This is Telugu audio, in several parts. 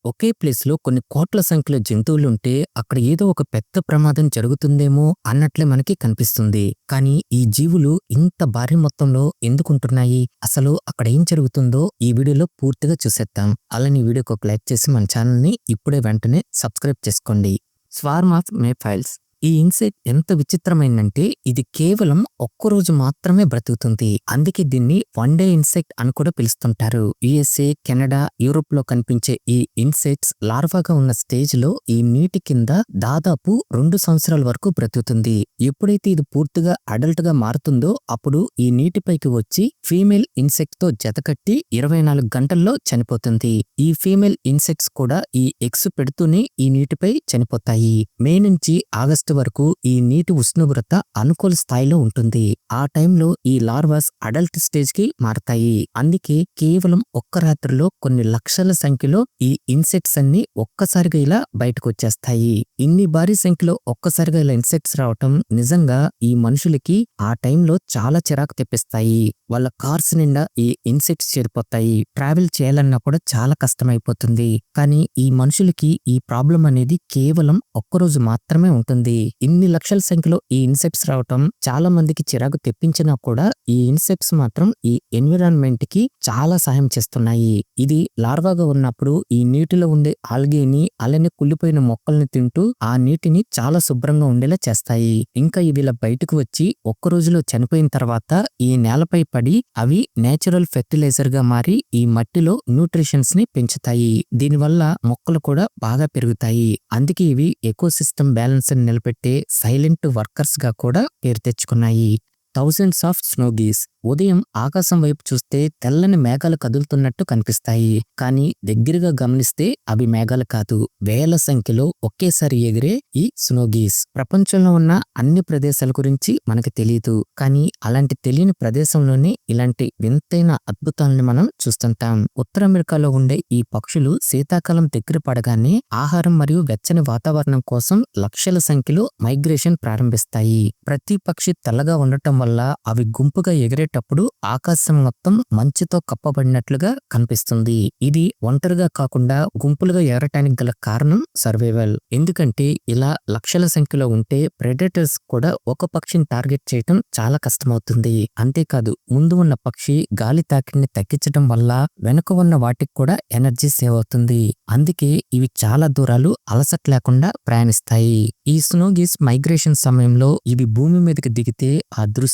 ఒకే ప్లేస్‌లో కొన్ని కోట్ల సంఖ్యలో జంతువులుంటే, అక్కడ ఏదో ఒక పెద్ద ప్రమాదం జరుగుతుందేమో అన్నట్లే మనకి కనిపిస్తుంది. కానీ ఈ జీవులు ఇంత భారీ మొత్తంలో ఎందుకుంటున్నాయి? అసలు అక్కడ ఏం జరుగుతుందో ఈ వీడియోలో పూర్తిగా చూసేద్దాం. అలానే ఈ వీడియోకి ఒక లైక్ చేసి మన ఛానల్‌ని ఇప్పుడే వెంటనే సబ్స్క్రైబ్ చేసుకోండి. Swarm of mayflies. ఈ ఇన్సెక్ట్ ఎంత విచిత్రమైందంటే ఇది కేవలం ఒక్కరోజు మాత్రమే బ్రతుకుతుంది. అందుకే దీన్ని వన్ డే ఇన్సెక్ట్ అని కూడా పిలుస్తుంటారు. యుఎస్ఏ, కెనడా, యూరోప్ లో కనిపించే ఈ ఇన్సెక్ట్స్ లార్వాగా ఉన్న స్టేజ్ లో ఈ నీటి కింద దాదాపు 2 సంవత్సరాల వరకు బ్రతుకుతుంది. ఎప్పుడైతే ఇది పూర్తిగా అడల్ట్ గా మారుతుందో అప్పుడు ఈ నీటిపైకి వచ్చి ఫీమేల్ ఇన్సెక్ట్ తో జతకట్టి 24 గంటల్లో చనిపోతుంది. ఈ ఫీమేల్ ఇన్సెక్ట్స్ కూడా ఈ ఎగ్స్ పెడుతూనే ఈ నీటిపై చనిపోతాయి. మే నుంచి ఆగస్టు వరకు ఈ నీటి ఉష్ణోగ్రత అనుకూల స్థాయిలో ఉంటుంది. ఆ టైంలో ఈ లార్వాస్ అడల్ట్ స్టేజ్ కి మారతాయి. అందుకే కేవలం ఒక్క రాత్రిలో కొన్ని లక్షల సంఖ్యలో ఈ ఇన్సెక్ట్స్ అన్ని ఒక్కసారిగా ఇలా బయటకు వచ్చేస్తాయి. ఇన్ని భారీ సంఖ్యలో ఒక్కసారిగా ఇలా ఇన్సెక్ట్స్ రావటం నిజంగా ఈ మనుషులకి ఆ టైంలో చాలా చిరాకు తెప్పిస్తాయి. వాళ్ళ కార్స్ నిండా ఈ ఇన్సెక్ట్స్ చేరిపోతాయి. ట్రావెల్ చేయాలన్నా కూడా చాలా కష్టమైపోతుంది. కానీ ఈ మనుషులకి ఈ ప్రాబ్లం అనేది కేవలం ఒక్కరోజు మాత్రమే ఉంటుంది. ఇన్ని లక్షల సంఖ్యలో ఈ ఇన్సెక్ట్స్ రావటం చాలా మందికి చిరాకు తెప్పించినా కూడా ఈ ఇన్సెక్ట్స్ మాత్రం ఈ ఎన్విరాన్మెంట్ కి చాలా సహాయం చేస్తున్నాయి. ఇది లార్వాగా ఉన్నప్పుడు ఈ నీటిలో ఉండే ఆల్గేని అలానే కుళ్ళిపోయిన మొక్కల్ని తింటూ ఆ నీటిని చాలా శుభ్రంగా ఉండేలా చేస్తాయి. ఇంకా ఇవి ఇలా బయటకు వచ్చి ఒక్క రోజులో చనిపోయిన తర్వాత ఈ నేలపై పడి అవి నేచురల్ ఫెర్టిలైజర్ గా మారి ఈ మట్టిలో న్యూట్రిషన్స్ ని పెంచుతాయి. దీనివల్ల మొక్కలు కూడా బాగా పెరుగుతాయి. అందుకే ఇవి ఎకోసిస్టమ్ బ్యాలెన్స్ ని నిలబెట్టే సైలెంట్ వర్కర్స్ గా కూడా పేరు తెచ్చుకున్నాయి. Thousands of స్నోగీస్. ఉదయం ఆకాశం వైపు చూస్తే తెల్లని మేఘాలు కదులుతున్నట్టు కనిపిస్తాయి. కానీ దగ్గరగా గమనిస్తే అవి మేఘాలు కాదు, వేల సంఖ్యలో ఒకేసారి ఎగిరే ఈ స్నోగీస్. ప్రపంచంలో ఉన్న అన్ని ప్రదేశాల గురించి మనకు తెలియదు, కానీ అలాంటి తెలియని ప్రదేశంలోనే ఇలాంటి వింతైన అద్భుతాలను మనం చూస్తుంటాం. ఉత్తర అమెరికాలో ఉండే ఈ పక్షులు శీతాకాలం దగ్గర పడగానే ఆహారం మరియు వెచ్చని వాతావరణం కోసం లక్షల సంఖ్యలో మైగ్రేషన్ ప్రారంభిస్తాయి. ప్రతి పక్షి తెల్లగా ఉండటం వల్ల అవి గుంపుగా ఎగిరేటప్పుడు ఆకాశం మొత్తం మంచుతో కప్పబడినట్లుగా కనిపిస్తుంది. ఇది ఒంటరిగా కాకుండా గుంపులుగా ఎగరటానికి గల కారణం సర్వైవల్. ఎందుకంటే ఇలా లక్షల సంఖ్యలో ఉంటే ప్రెడేటర్స్ కూడా ఒక పక్షిని టార్గెట్ చేయటం చాలా కష్టమవుతుంది. అంతేకాదు ముందు ఉన్న పక్షి గాలి తాకిడిని తగ్గించడం వల్ల వెనుక ఉన్న వాటికి కూడా ఎనర్జీ సేవ్ అవుతుంది. అందుకే ఇవి చాలా దూరాలు అలసట లేకుండా ప్రయాణిస్తాయి. ఈ స్నోగీస్ మైగ్రేషన్ సమయంలో ఇవి భూమి మీదకి దిగితే ఆ దృశ్యం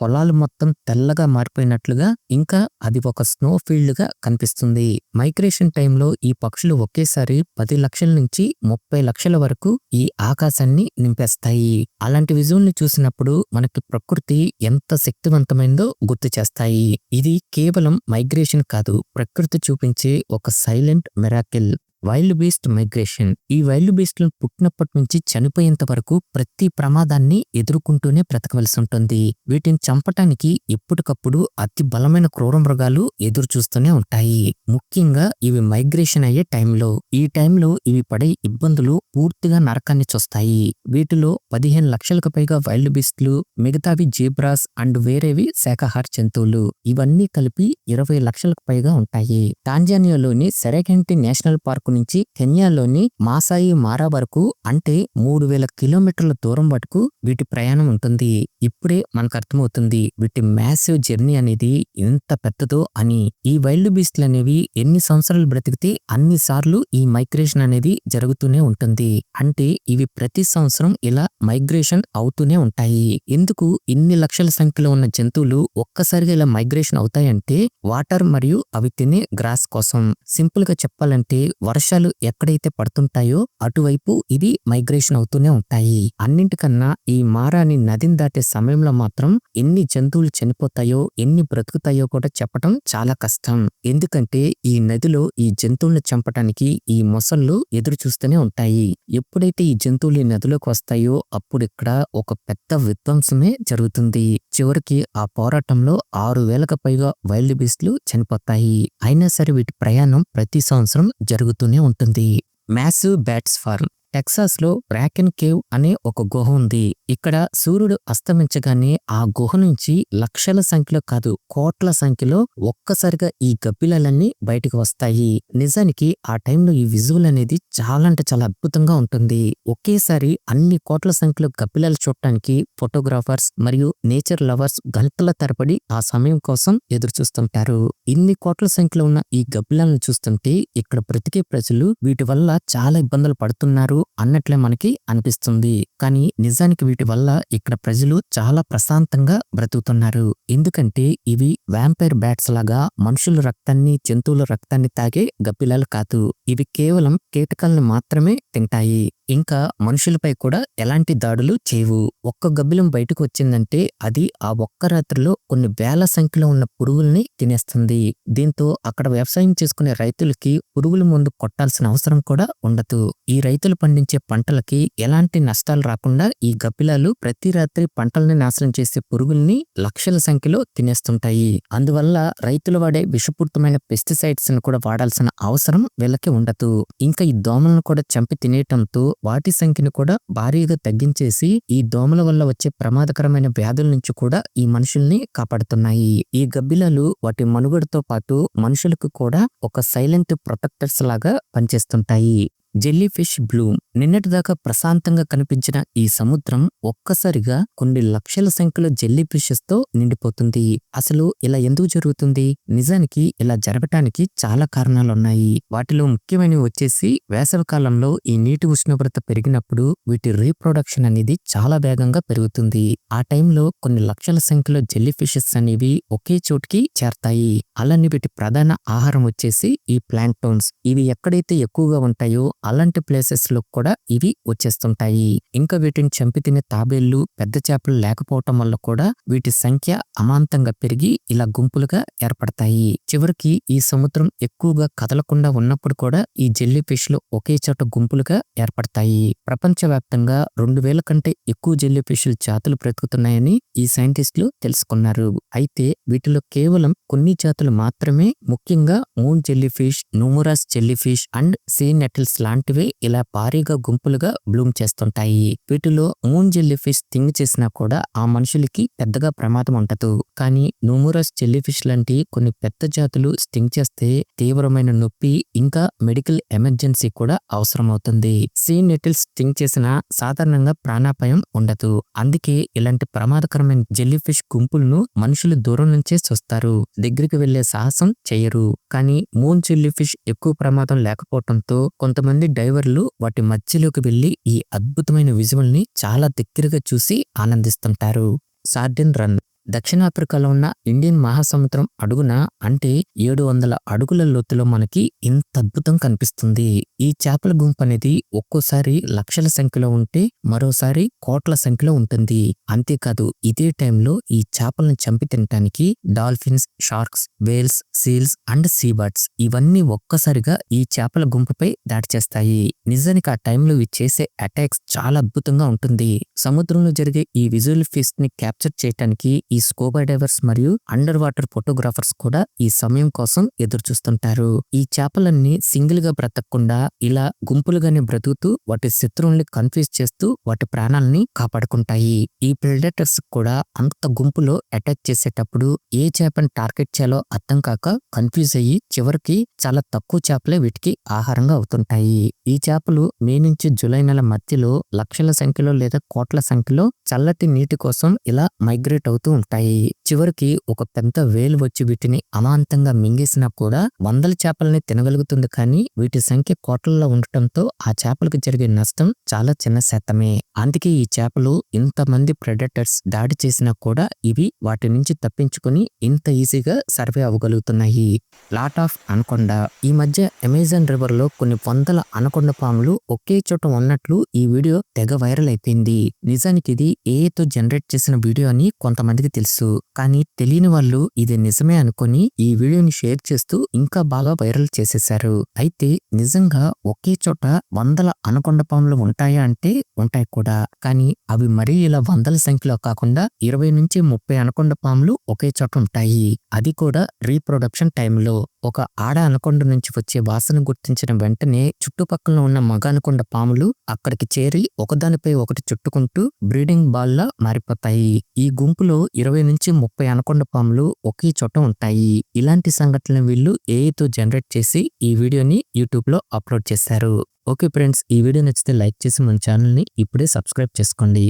పొలాలు మొత్తం తెల్లగా మారిపోయినట్లుగా, ఇంకా అది ఒక స్నో ఫీల్డ్ గా కనిపిస్తుంది. మైగ్రేషన్ టైంలో ఈ పక్షులు ఒకేసారి 10 లక్షల నుంచి 30 లక్షల వరకు ఈ ఆకాశాన్ని నింపేస్తాయి. అలాంటి విజువల్ ని చూసినప్పుడు మనకి ప్రకృతి ఎంత శక్తివంతమైందో గుర్తు చేస్తాయి. ఇది కేవలం మైగ్రేషన్ కాదు, ప్రకృతి చూపించే ఒక silent miracle. Wild beast migration. ఈ వైల్డ్ బీస్ట్లు పుట్టినప్పటి నుంచి చనిపోయేంత వరకు ప్రతి ప్రమాదాన్ని ఎదుర్కొంటూనే బ్రతకవలసి ఉంటుంది. వీటిని చంపటానికి ఎప్పటికప్పుడు అతి బలమైన క్రూర మృగాలు ఎదురు చూస్తూనే ఉంటాయి. ముఖ్యంగా ఇవి మైగ్రేషన్ అయ్యే టైంలో. ఈ టైంలో ఇవి పడే ఇబ్బందులు పూర్తిగా నరకాన్ని చూస్తాయి. వీటిలో 15 లక్షలకు పైగా వైల్డ్ బీస్ట్లు, మిగతావి జీబ్రాస్ అండ్ వేరేవి శాకాహార జంతువులు. ఇవన్నీ కలిపి 20 లక్షలకు పైగా ఉంటాయి. టాంజానియాలోని సెరెగెంటి నేషనల్ పార్క్ నుంచి కెన్యాలోని మాసాయి మారా వరకు, అంటే 3000 కిలోమీటర్ల దూరం వరకు వీటి ప్రయాణం ఉంటుంది. ఇప్పుడే మనకు అర్థమవుతుంది వీటి మ్యాసివ్ జర్నీ అనేది ఎంత పెద్దదో అని. ఈ వైల్డ్ బీస్ట్లు అనేవి ఎన్ని సంవత్సరాలు బ్రతికితే అన్ని సార్లు ఈ మైగ్రేషన్ అనేది జరుగుతూనే ఉంటుంది. అంటే ఇవి ప్రతి సంవత్సరం ఇలా మైగ్రేషన్ అవుతూనే ఉంటాయి. ఎందుకు ఇన్ని లక్షల సంఖ్యలో ఉన్న జంతువులు ఒక్కసారిగా ఇలా మైగ్రేషన్ అవుతాయంటే వాటర్ మరియు అవి తినే గ్రాస్ కోసం. సింపుల్ గా చెప్పాలంటే వర్షాలు ఎక్కడైతే పడుతుంటాయో అటువైపు ఇది మైగ్రేషన్ అవుతూనే ఉంటాయి. అన్నింటికన్నా ఈ మారాని నదిని దాటే సమయంలో మాత్రం ఎన్ని జంతువులు చనిపోతాయో ఎన్ని బ్రతుకుతాయో కూడా చెప్పటం చాలా కష్టం. ఎందుకంటే ఈ నదిలో ఈ జంతువులను చంపటానికి ఈ మొసళ్ళు ఎదురు చూస్తూనే ఉంటాయి. ఎప్పుడైతే ఈ జంతువులు ఈ నదిలోకి వస్తాయో అప్పుడు ఇక్కడ ఒక పెద్ద విధ్వంసమే జరుగుతుంది. చివరికి ఆ పోరాటంలో 6000కు పైగా వైల్డ్ బీస్ట్లు చనిపోతాయి. అయినా సరే వీటి ప్రయాణం ప్రతి సంవత్సరం జరుగుతూనే ఉంటుంది. Massive bats form. టెక్సాస్ లో బ్రాకెన్ కేవ్ అనే ఒక గుహ ఉంది. ఇక్కడ సూర్యుడు అస్తమించగానే ఆ గుహ నుంచి లక్షల సంఖ్యలో కాదు కోట్ల సంఖ్యలో ఒక్కసారిగా ఈ గబ్బిలాలన్నీ బయటకు వస్తాయి. నిజానికి ఆ టైంలో ఈ విజువల్ అనేది చాలా అంటే చాలా అద్భుతంగా ఉంటుంది. ఒకేసారి అన్ని కోట్ల సంఖ్యలో గబ్బిలాలు చూడటానికి ఫోటోగ్రాఫర్స్ మరియు నేచర్ లవర్స్ గంటల తరబడి ఆ సమయం కోసం ఎదురు చూస్తుంటారు. ఇన్ని కోట్ల సంఖ్యలో ఉన్న ఈ గబ్బిలాలను చూస్తుంటే ఇక్కడ బ్రతికే ప్రజలు వీటి వల్ల చాలా ఇబ్బందులు పడుతున్నారు అన్నట్లే మనకి అనిపిస్తుంది. కానీ నిజానికి వీటి వల్ల ఇక్కడ ప్రజలు చాలా ప్రశాంతంగా బ్రతుకుతున్నారు. ఎందుకంటే ఇవి వ్యాంపైర్ బ్యాట్స్ లాగా మనుషుల రక్తాన్ని జంతువుల రక్తాన్ని తాగే గబ్బిలాలు కాదు. ఇవి కేవలం కీటకాలను మాత్రమే తింటాయి. ఇంకా మనుషులపై కూడా ఎలాంటి దాడులు చేయవు. ఒక్క గబ్బిలం బయటకు వచ్చిందంటే అది ఆ ఒక్క రాత్రిలో కొన్ని వేల సంఖ్యలో ఉన్న పురుగుల్ని తినేస్తుంది. దీంతో అక్కడ వ్యవసాయం చేసుకునే రైతులకి పురుగుల మందు కొట్టాల్సిన అవసరం కూడా ఉండదు. ఈ రైతులు పండించే పంటలకి ఎలాంటి నష్టాలు రాకుండా ఈ గబ్బిలాలు ప్రతి రాత్రి పంటల్ని నాశనం చేసే పురుగుల్ని లక్షల సంఖ్యలో తినేస్తుంటాయి. అందువల్ల రైతులు వాడే విషపూరితమైన పెస్టిసైడ్స్ ని కూడా వాడాల్సిన అవసరం వీళ్ళకి ఉండదు. ఇంకా ఈ దోమలను కూడా చంపి తినేయటంతో వాటి సంఖ్యను కూడా భారీగా తగ్గించేసి ఈ దోమల వల్ల వచ్చే ప్రమాదకరమైన వ్యాధుల నుంచి కూడా ఈ మనుషుల్ని కాపాడుతున్నాయి. ఈ గబ్బిలాలు వాటి మనుగడతో పాటు మనుషులకు కూడా ఒక సైలెంట్ ప్రొటెక్టర్స్ లాగా పనిచేస్తుంటాయి. Jelly fish Bloom. నిన్నటిదాకా ప్రశాంతంగా కనిపించిన ఈ సముద్రం ఒక్కసారిగా కొన్ని లక్షల సంఖ్యలో జెల్లీ ఫిషెస్ తో నిండిపోతుంది. అసలు ఇలా ఎందుకు జరుగుతుంది? నిజానికి ఇలా జరగటానికి చాలా కారణాలున్నాయి. వాటిలో ముఖ్యమైనవి వచ్చేసి వేసవి కాలంలో ఈ నీటి ఉష్ణోగ్రత పెరిగినప్పుడు వీటి రీప్రొడక్షన్ అనేది చాలా వేగంగా పెరుగుతుంది. ఆ టైంలో కొన్ని లక్షల సంఖ్యలో జెల్లీ ఫిషెస్ అనేవి ఒకే చోటుకి చేరతాయి. అలానే వీటి ప్రధాన ఆహారం వచ్చేసి ఈ ప్లాంక్టోన్స్. ఇవి ఎక్కడైతే ఎక్కువగా ఉంటాయో అలాంటి ప్లేసెస్ లో కూడా ఇవి వచ్చేస్తుంటాయి. ఇంకా వీటిని చంపి తినే తాబేళ్లు పెద్ద చేపలు లేకపోవటం వల్ల కూడా వీటి సంఖ్య అమాంతంగా పెరిగి ఇలా గుంపులుగా ఏర్పడతాయి. చివరికి ఈ సముద్రం ఎక్కువగా కదలకుండా ఉన్నప్పుడు కూడా ఈ జెల్లీ ఫిష్ లు ఒకే చోట గుంపులుగా ఏర్పడతాయి. ప్రపంచవ్యాప్తంగా 2000 కంటే ఎక్కువ జెల్లీ ఫిష్ జాతులు బ్రతుకుతున్నాయని ఈ సైంటిస్టులు తెలుసుకున్నారు. అయితే వీటిలో కేవలం కొన్ని జాతులు మాత్రమే, ముఖ్యంగా moon jellyfish, numerous jellyfish and sea nettles లాంటివి ఇలా భారీగా గుంపులుగా బ్లూమ్ చేస్తుంటాయి. వీటిలో మూన్ జెల్లీ ఫిష్ స్టింగ్ చేసినా కూడా ఆ మనుషులకి పెద్దగా ప్రమాదం ఉండదు. కానీ నూమరస్ జెల్లీ ఫిష్ లాంటి కొన్ని పెద్ద జాతులు స్టింగ్ చేస్తే తీవ్రమైన నొప్పి ఇంకా మెడికల్ ఎమర్జెన్సీ కూడా అవసరమవుతుంది. సీ నెటిల్స్ స్టింగ్ చేసినా సాధారణంగా ప్రాణాపాయం ఉండదు. అందుకే ఇలాంటి ప్రమాదకరమైన జెల్లీ ఫిష్ గుంపులను మనుషులు దూరం నుంచే చూస్తారు, దగ్గరికి వెళ్లే సాహసం చేయరు. కానీ మూన్ జెల్లీ ఫిష్ ఎక్కువ ప్రమాదం లేకపోవడంతో కొంతమంది డైవర్లు వాటి మధ్యలోకి వెళ్లి ఈ అద్భుతమైన విజువల్ ని చాలా దగ్గరగా చూసి ఆనందిస్తుంటారు. Sardine run. దక్షిణాఫ్రికాలో ఉన్న ఇండియన్ మహాసముద్రం అడుగున అంటే 700 అడుగుల లోతులో మనకి ఇంత అద్భుతం కనిపిస్తుంది. ఈ చేపల గుంపు అనేది ఒక్కోసారి లక్షల సంఖ్యలో ఉంటే మరోసారి కోట్ల సంఖ్యలో ఉంటుంది. అంతేకాదు ఇదే టైంలో ఈ చేపలను చంపి తినటానికి dolphins, sharks, whales, seals and seabirds ఇవన్నీ ఒక్కసారిగా ఈ చేపల గుంపుపై దాడి చేస్తాయి. నిజానికి ఆ టైంలో ఇవి చేసే అటాక్స్ చాలా అద్భుతంగా ఉంటుంది. సముద్రంలో జరిగే ఈ విజువల్ ఫీస్ట్ ని క్యాప్చర్ చేయడానికి ఈ స్కూబా డైవర్స్ మరియు అండర్ వాటర్ ఫోటోగ్రాఫర్స్ కూడా ఈ సమయం కోసం ఎదురు చూస్తుంటారు. ఈ చేపలన్నీ సింగిల్ గా బ్రతకకుండా ఇలా గుంపులుగానే బ్రతుకుతూ వాటి శత్రువుల్ని కన్ఫ్యూజ్ చేస్తూ వాటి ప్రాణాలని కాపాడుకుంటాయి. ఈ ప్రెడేటర్స్ కూడా అంత గుంపులో అటాక్ చేసేటప్పుడు ఏ చేపని టార్గెట్ చేయాలో అర్థం కాక కన్ఫ్యూజ్ అయ్యి చివరికి చాలా తక్కువ చేపలే వీటికి ఆహారంగా అవుతుంటాయి. ఈ చేపలు మే నుంచి జూలై నెల మధ్యలో లక్షల సంఖ్యలో లేదా కోట్ల సంఖ్యలో చల్లటి నీటి కోసం ఇలా మైగ్రేట్ అవుతూ ఉంటాయి. చివరికి ఒక పెద్ద వేలు వచ్చి వీటిని అమాంతంగా మింగేసినా కూడా వందల చేపల్ని తినగలుగుతుంది. కానీ వీటి సంఖ్య కోట్లలో ఉండటంతో ఆ చేపలకు జరిగే నష్టం చాలా చిన్న శాతమే. అందుకే ఈ చేపలు ఇంతమంది ప్రెడేటర్స్ దాడి చేసినా కూడా ఇవి వాటి నుంచి తప్పించుకుని ఇంత ఈజీగా సర్వే అవ్వగలుగుతున్నాయి. Lot of anaconda. ఈ మధ్య అమెజాన్ రివర్ లో కొన్ని వందల అనకొండ పాములు ఒకే చోట ఉన్నట్లు ఈ వీడియో తెగ వైరల్ అయిపోయింది. నిజానికి ఇది ఏఐతో జనరేట్ చేసిన వీడియో అని కొంతమందికి తెలుసు. కానీ తెలియని వాళ్ళు ఇది నిజమే అనుకొని ఈ వీడియోని షేర్ చేస్తూ ఇంకా బాగా వైరల్ చేసేశారు. అయితే నిజంగా ఒకే చోట వందల అనకొండ పాములు ఉంటాయా అంటే ఉంటాయి కూడా. కానీ అవి మరీ ఇలా వందల సంఖ్యలో కాకుండా 20 నుంచి 30 అనకొండ పాములు ఒకే చోట ఉంటాయి. అది కూడా రీప్రొడక్షన్ టైంలో. ఒక ఆడ అనకొండ నుంచి వచ్చే వాసన గుర్తించిన వెంటనే చుట్టుపక్కల ఉన్న మగ అనకొండ పాములు అక్కడికి చేరి ఒకదానిపై ఒకటి చుట్టుకుంటూ బ్రీడింగ్ బాల్ లా మారిపోతాయి. ఈ గుంపులో 20 నుంచి 30 అనకొండ పాములు ఒకే చోట ఉంటాయి. ఇలాంటి సంఘటనలు వీళ్ళు ఏఐతో జనరేట్ చేసి ఈ వీడియోని యూట్యూబ్ లో అప్లోడ్ చేశారు. ఓకే ఫ్రెండ్స్, ఈ వీడియో నచ్చితే లైక్ చేసి మన ఛానల్ ని ఇప్పుడే సబ్స్క్రైబ్ చేసుకోండి.